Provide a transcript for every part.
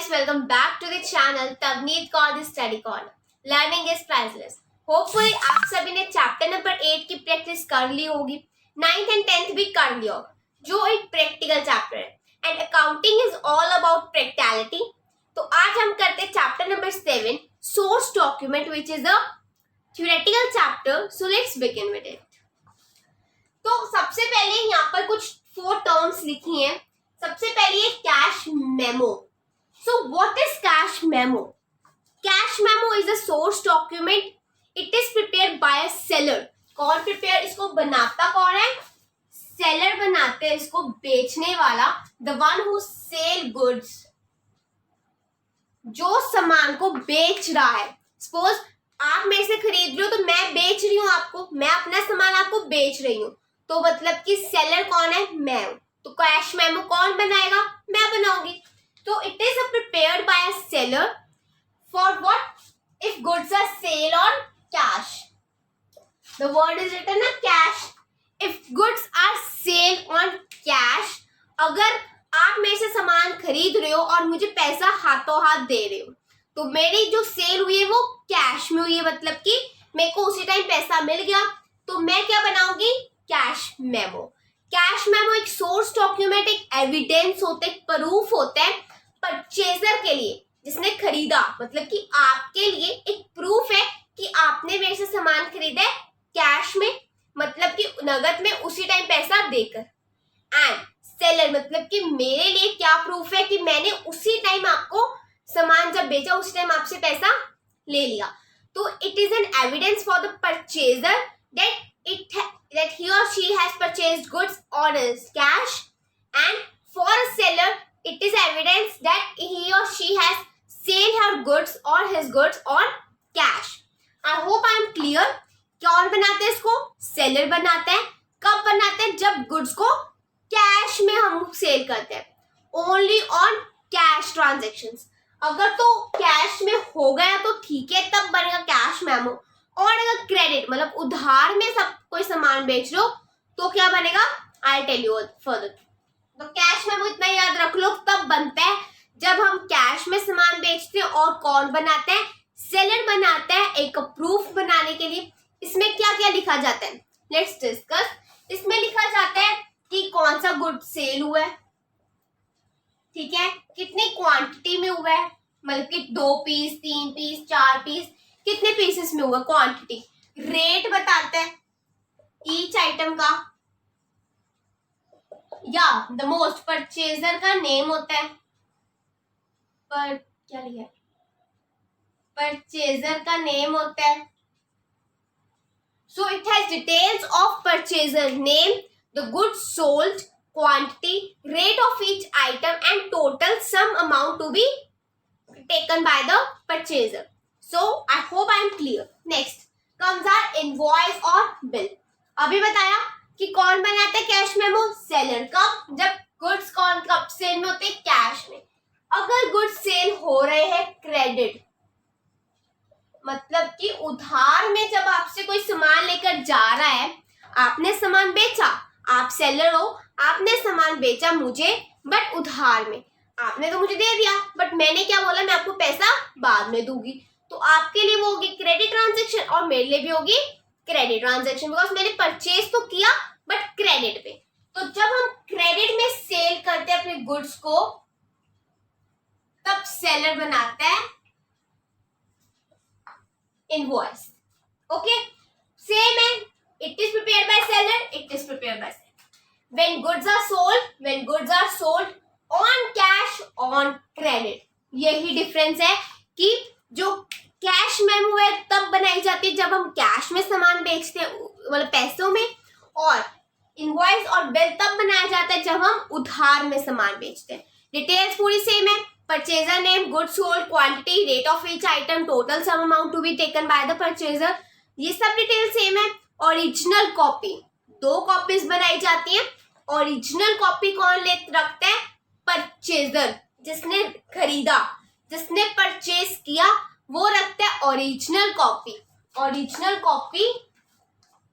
guys, welcome back to the channel Tavneet Kaur Study Corner. Learning is priceless. Hopefully आप सभी ने chapter number 8 की practice कर ली होगी, 9th and 10th भी कर लिया होगा, जो एक प्रैक्टिकल चैप्टर है and accounting is all about practicality. तो आज हम करते हैं chapter number 7 source document which is a theoretical chapter. So let's begin with it. तो सबसे पहले यहाँ पर कुछ 4 टर्म्स लिखी हैं. सबसे पहले है cash memo. So what is cash memo? Cash memo is a source document. It is prepared by a seller. कौन प्रिपेयर, इसको बनाता कौन है? सेलर बनाते हैं इसको, बेचने वाला, the one who sell goods, जो सामान को बेच रहा है. सपोज आप मेरे से खरीद रहे हो तो मैं बेच रही हूँ आपको, मैं अपना सामान आपको बेच रही हूँ, तो मतलब कि सेलर कौन है? मैं हूं. तो कैश मेमो कौन बनाएगा? मैं बनाऊंगी. तो it is prepared by a seller for what? If goods are sale on cash. The word is written ना cash. If goods are sale on cash, अगर आप मेरे से सामान खरीद रहे हो और मुझे पैसा हाथों हाथ दे रहे हो, तो मेरी जो सेल हुई है वो कैश में हुई है, मतलब कि मेरे को उसी टाइम पैसा मिल गया. तो मैं क्या बनाऊंगी? Cash memo. कैश मेमो एक सोर्स डॉक्यूमेंट, एक एविडेंस होता है, एक प्रूफ होता है परचेजर के लिए, जिसने खरीदा, मतलब कि आपके लिए एक प्रूफ है कि आपने मेरे से सामान खरीदा है कैश में, मतलब कि नगद में उसी टाइम पैसा देकर. एंड सेलर, मतलब कि मेरे लिए क्या प्रूफ है कि मैंने उसी टाइम आपको सामान जब बेचा उस टाइम आपसे पैसा ले लिया. तो it is an evidence for the purchaser that he or she has purchased goods on his cash, and for a seller it is evidence that he or she has sold her goods or his goods on cash. I hope I am clear. कौन बनाते हैं इसको? Seller बनाते हैं. कब बनाते हैं? जब गुड्स को कैश में हम सेल करते हैं. Only on cash transactions. अगर तो कैश में हो गया तो ठीक है, तब बनेगा कैश मेमो. और अगर क्रेडिट, मतलब उधार में सब कोई सामान बेच रहे हो, तो क्या बनेगा? I tell you further. तो कैश मेमो इतना याद रख लो, तब बनता है जब हम कैश में सामान बेचते हैं. और कौन बनाते हैं? सेलर बनाते हैं, एक प्रूफ बनाने के लिए. इसमें क्या क्या लिखा जाता है? Let's discuss. इसमें लिखा जाता है कि कौन सा गुड सेल हुआ है, ठीक है, कितनी क्वांटिटी में हुआ है, मतलब कि 2 पीस, 3 पीस, 4 पीस, कितने पीसेस में हुआ, क्वांटिटी. रेट बताता है ईच आइटम का, या द मोस्ट परचेजर का नेम होता है, पर क्या लिखा है? परचेजर का नेम होता है. So it has details of purchaser, name, the goods sold, quantity, rate of each item and total sum amount to be taken by the purchaser. So I hope I am clear. Next comes our invoice और bill. अभी बताया कि कौन बनाता है cash memo? Seller. कब? जब goods कब सेल में होते हैं? कैश में. अगर गुड्स सेल हो रहे हैं क्रेडिट, मतलब कि उधार में, जब आपसे कोई सामान लेकर जा रहा है, आपने सामान बेचा, आप सेलर हो, आपने सामान बेचा मुझे, बट उधार में. आपने तो मुझे दे दिया, बट मैंने क्या बोला? मैं आपको पैसा बाद में दूंगी. तो आपके लिए वो होगी क्रेडिट ट्रांजैक्शन और मेरे लिए भी होगी क्रेडिट ट्रांजैक्शन, बिकॉज मैंने परचेज तो किया बट क्रेडिट पे. तो जब हम क्रेडिट में सेल करते हैं अपने गुड्स को, तब सेलर बनाता है इनवॉइस. ओके, सेम है. It is prepared by seller, it is prepared by seller. When goods are sold on cash, on credit. यही डिफरेंस है कि जो कैश मेमो है तब बनाई जाती है जब हम कैश में सामान बेचते हैं, मतलब पैसों में, और इनवॉइस और बिल तब बनाया जाता है जब हम उधार में सामान बेचते हैं. डिटेल्स पूरी सेम है. Purchaser name, goods sold, quantity, rate of each item, total sum amount to be taken by the purchaser. ये सब डिटेल सेम है. ओरिजिनल कॉपी, 2 कॉपीज बनाई जाती हैं. ओरिजिनल कॉपी कौन रखता है? परचेजर, जिसने खरीदा, जिसने परचेज किया, वो रखता है ओरिजिनल कॉपी. ओरिजिनल कॉपी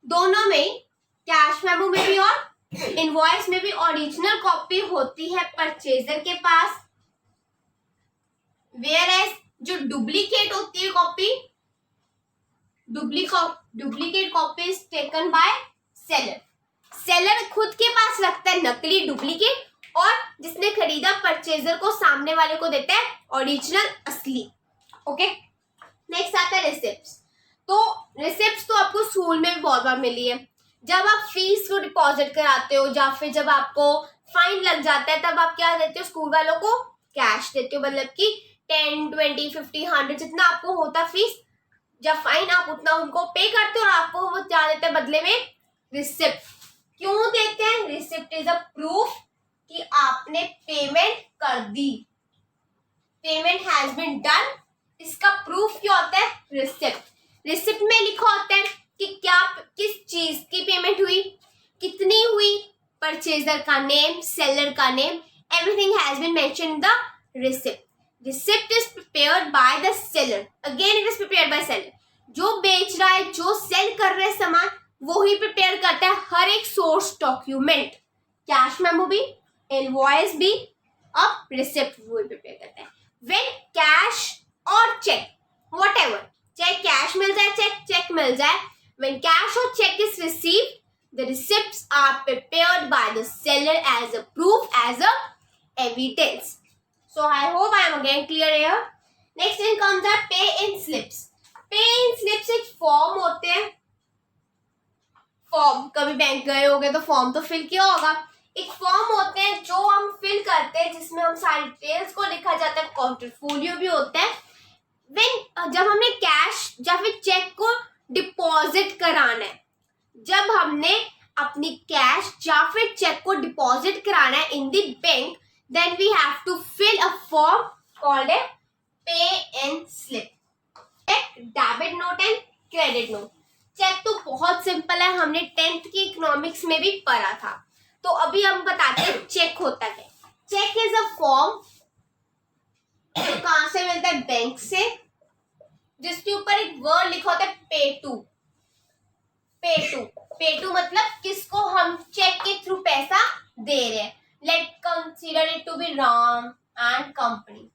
दोनों में, कैश मेमो में भी और इनवॉइस में भी ओरिजिनल कॉपी होती है परचेजर के पास. वेयर एज जो डुप्लीकेट होती है copy, duplicate copy is taken by seller. Seller खुद के पास रखता है नकली डुप्लीकेट, और जिसने खरीदा परचेजर को, सामने वाले को देता है ओरिजिनल असली। ओके, नेक्स्ट आता है रिसिप्ट्स। तो रिसिप्ट्स तो आपको स्कूल में भी बहुत बार मिली है। जब आप फीस को डिपॉजिट कराते हो या फिर जब आपको फाइन लग जाता है, तब आप क्या देते हो, स्कूल वालों को कैश देते हो, मतलब कि 10, 20, 50, 100 जितना आपको होता फीस, जब फाइन आप उतना उनको पे करते हो और आपको वो क्या देते हैं बदले में, रिसिप्ट। क्यों देते हैं? रिसिप्ट इज अ प्रूफ कि आपने पेमेंट कर दी, पेमेंट हैज बीन डन। इसका प्रूफ क्या होता है? रिसिप्ट। रिसिप्ट में लिखा होता है कि क्या किस चीज की पेमेंट हुई, कितनी हुई, परचेजर का नेम, सेलर का name, everything has been mention in the receipt. Receipt is prepared by the seller, again it is prepared by seller. जो बेच रहा है, जो सेल कर रहे सामान, वो ही प्रिपेयर करता है हर एक सोर्स डॉक्यूमेंट, कैश मेमो भी, इनवॉइस भी, अब रिसिप्ट वो ही प्रिपेयर करता है। व्हेन कैश और चेक, व्हाटएवर, चाहे कैश मिल जाए, चेक मिल जाए, व्हेन कैश और cheque is received, the receipts are prepared by the seller as a proof, as a evidence. So I hope I am again clear here. Next in comes the pay in slips. Pay in slips एक form होते हैं, form, कभी bank गए होगे तो form तो fill किया होगा। एक फॉर्म होते हैं जो हम फिल करते हैं, जिसमें हम सारी डिटेल्स को लिखा जाता है, पोर्टफोलियो भी होता है। जब हमने कैश या फिर चेक को डिपॉजिट कराना है, जब हमने अपनी कैश या फिर चेक को डिपॉजिट कराना है in the bank, then we have to fill a form called a pay in slip. Debit note and credit note. Cheque तो बहुत सिंपल है, हमने 10th की इकोनॉमिक्स में भी पढ़ा था। तो अभी हम बताते हैं चेक होता है। चेक इज अ फॉर्म जो कहां से मिलता है? बैंक से, जिसके ऊपर एक वर्ड लिखा होता है पे टू। पे टू मतलब किसको हम चेक के थ्रू पैसा दे रहे हैं। Let consider it to be Ram and company.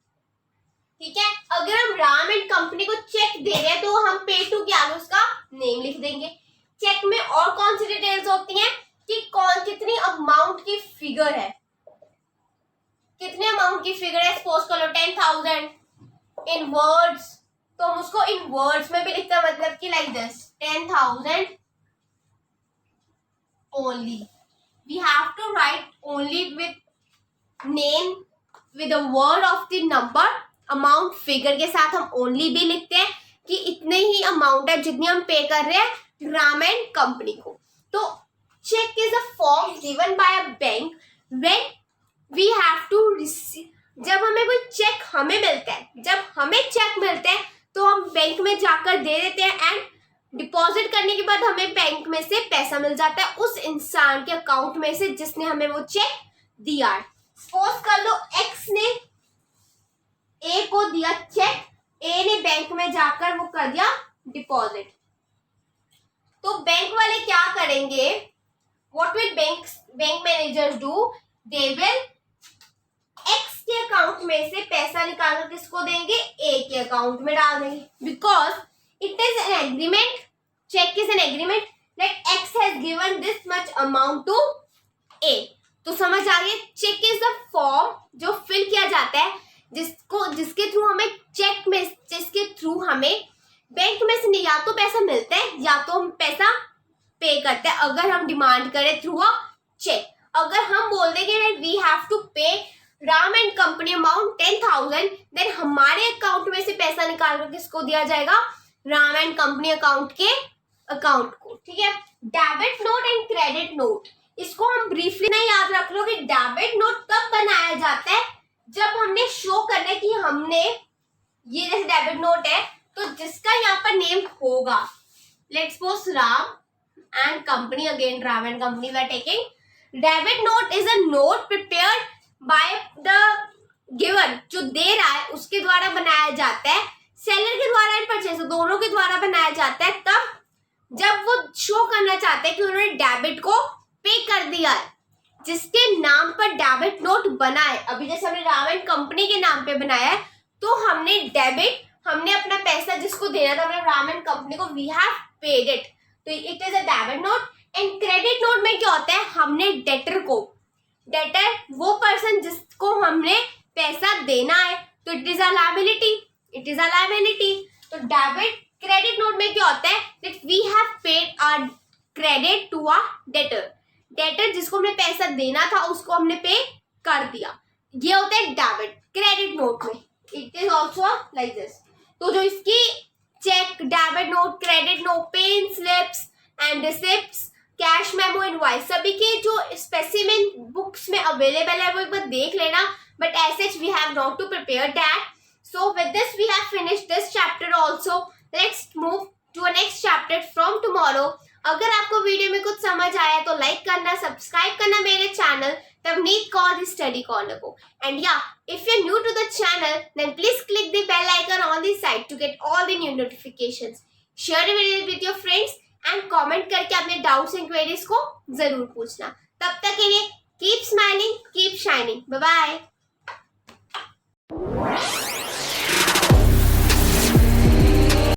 ठीक है, अगर हम राम एंड कंपनी को चेक दे रहे हैं तो हम पे टू के आगे उसका नेम लिख देंगे। चेक में और कौन सी डिटेल्स होती हैं कि कौन कितनी अमाउंट की फिगर है, कितने अमाउंट की फिगर है। सपोज कर लो 10,000 इन वर्ड्स, तो हम उसको इन वर्ड्स में भी लिखते हैं, मतलब कि like this 10,000 only. We have to write only with name, with a word of the number, amount, figure के साथ हम only भी लिखते हैं कि इतने ही अमाउंट है जितनी हम पे कर रहे हैं राम एंड कंपनी को। तो check is a form given by a bank when we have to receive. जब हमें कोई चेक हमें मिलता है, जब हमें चेक मिलता है तो हम बैंक में जाकर दे देते हैं, एंड डिपॉजिट करने के बाद हमें बैंक में से पैसा मिल जाता है उस इंसान के अकाउंट में से जिसने हमें वो चेक दिया है। सपोज कर लो एक्स ने ए को दिया चेक, ए ने बैंक में जाकर वो कर दिया डिपॉजिट। तो बैंक वाले क्या करेंगे? What will bank managers do? They will x के अकाउंट में से पैसा निकालकर किसको देंगे? ए के अकाउंट में डाल देंगे। Because it is an agreement, check is an agreement that X has given this much amount to A. तो समझ आ गई? चेक इज द फॉर्म जो फिल किया जाता है, जिसके थ्रू हमें चेक में, जिसके थ्रू हमें बैंक में से या तो पैसा मिलता है या तो हम पैसा पे करते हैं, अगर हम डिमांड करें थ्रू अ चेक। अगर हम बोल देंगे we have to pay Ram and company amount 10,000, then हमारे अकाउंट में से पैसा निकाल कर किसको दिया जाएगा? राम एंड कंपनी अकाउंट के अकाउंट को। ठीक है, debit note and credit note, इसको हम ब्रीफली नहीं याद रख लो कि डेबिट नोट कब बनाया जाता है? जब हमने शो करना है कि हमने ये, जैसे डेबिट नोट है तो जिसका यहाँ पर नेम होगा, let's suppose Ram and company, again Ram and company we are taking. Debit note is a note prepared by the giver, जो दे रहा है उसके द्वारा बनाया जाता है, सेलर के द्वारा एंड परचेजर दोनों के द्वारा बनाया जाता है, तब जब वो शो करना चाहते हैं कि उन्होंने डेबिट को पे कर दिया है, जिसके नाम पर डेबिट नोट बना है। अभी जैसे हमने राम एंड कंपनी के नाम पे बनाया है, तो हमने डेबिट, हमने अपना पैसा जिसको देना था अपने रामेन कंपनी को, वी हैव पेड इट, तो it is a debit note. And credit note में क्या होता है, हमने डेटर को, डेटर वो पर्सन जिसको हमने पैसा देना है, तो it is a liability, it is a liability. तो डेबिट क्रेडिट नोट में क्या होता है, that we have paid our credit to a debtor, debtor जिसको हमने पैसा देना था उसको हमने पे कर दिया, ये होता है डेबिट क्रेडिट नोट में। It is also like this. तो जो इसकी cheque, debit note, credit note, pay slips and receipts, cash memo, invoice, सभी के जो स्पेसिमेन बुक्स में अवेलेबल है वो एक बार देख लेना, but as such we have not to prepare that. So with this we have finished this chapter also. Let's move to a next chapter from tomorrow. अगर आपको वीडियो में कुछ समझ आया तो लाइक करना, सब्सक्राइब करना मेरे channel Tavneet Kaur Study Corner को। And yeah, if you're new to the channel, then please click the bell icon on the side to get all the new notifications. Share the video with your friends and comment करके अपने doubts and queries को जरूर पूछना। तब तक के लिए keep smiling, keep shining. Bye bye.